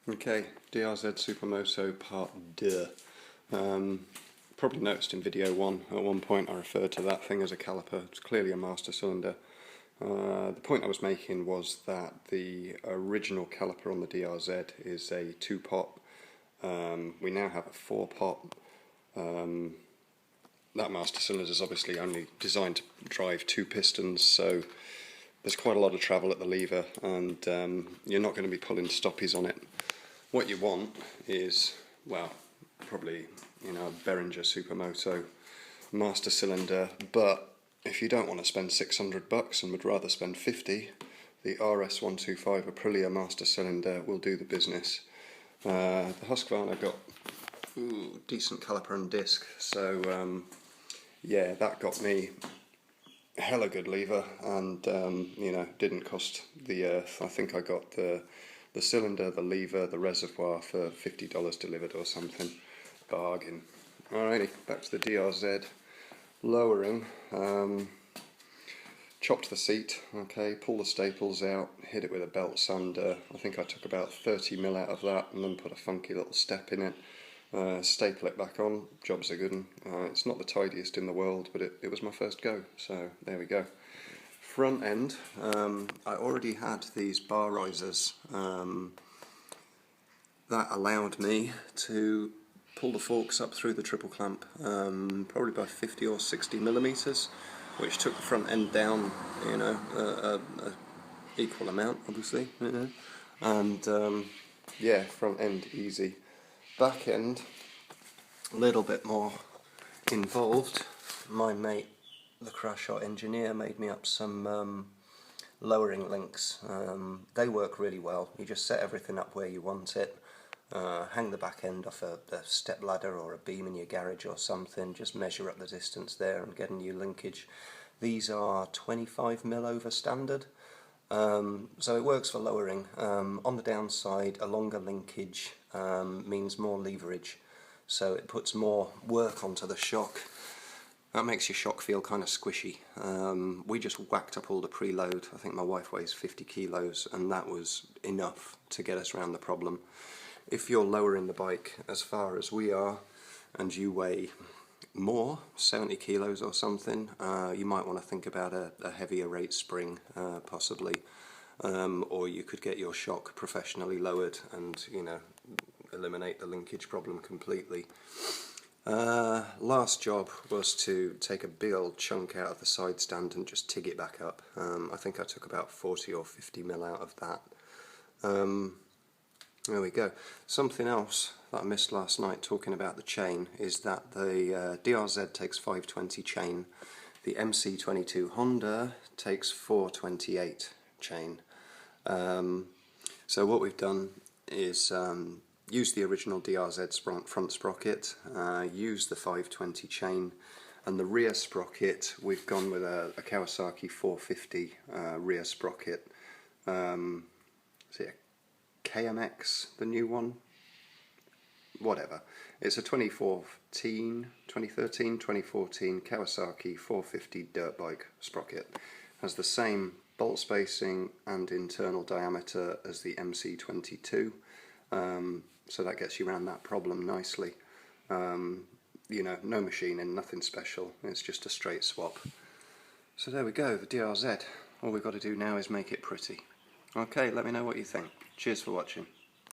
Okay, Drz supermoto part 2. Probably noticed in video 1, at one point I referred to that thing as a caliper. It's clearly a master cylinder. The point I was making was that the original caliper on the DRZ is a 2-pot. We now have a 4-pot. That master cylinder is obviously only designed to drive 2 pistons, so there's quite a lot of travel at the lever, and you're not going to be pulling stoppies on it. What you want is, well, probably, a Behringer supermoto master cylinder, but if you don't want to spend $600 and would rather spend 50, the Drz250 Aprilia master cylinder will do the business. The Husqvarna got decent caliper and disc, so yeah, that got me hella good lever, and didn't cost the earth. I think I got the cylinder, the lever, the reservoir for $50 delivered or something. Bargain. Alrighty, back to the DRZ. Lowering. Chopped the seat, okay, pull the staples out, hit it with a belt sander. I think I took about 30mm out of that and then put a funky little step in it. Staple it back on, job's a good one. It's not the tidiest in the world, but it was my first go, so there we go. Front end, I already had these bar risers that allowed me to pull the forks up through the triple clamp, probably by 50 or 60mm, which took the front end down, a equal amount, obviously, and yeah, front end easy. Back end, a little bit more involved. My mate, the crash shot engineer, made me up some lowering links. They work really well. You just set everything up where you want it, hang the back end off a step ladder or a beam in your garage or something, just measure up the distance there and get a new linkage. These are 25mm over standard, so it works for lowering. On the downside, a longer linkage means more leverage, so it puts more work onto the shock. That makes your shock feel kind of squishy. We just whacked up all the preload. I think my wife weighs 50 kilos, and that was enough to get us around the problem. If you're lowering the bike as far as we are, and you weigh more, 70 kilos or something, you might want to think about a heavier rate spring, possibly. Or you could get your shock professionally lowered and, eliminate the linkage problem completely. Last job was to take a big old chunk out of the side stand and just tig it back up. I think I took about 40 or 50mm out of that. There we go. Something else that I missed last night talking about the chain is that the DRZ takes 520 chain, the MC22 Honda takes 428 chain. So what we've done is use the original DRZ front sprocket, use the 520 chain, and the rear sprocket we've gone with a Kawasaki 450 rear sprocket. Is it a KMX, the new one? Whatever. It's a 2013, 2014 Kawasaki 450 dirt bike sprocket. Has the same bolt spacing and internal diameter as the MC22. So that gets you around that problem nicely. No machining, nothing special, it's just a straight swap. So there we go, the DRZ. All we've got to do now is make it pretty. Okay, let me know what you think. Cheers for watching.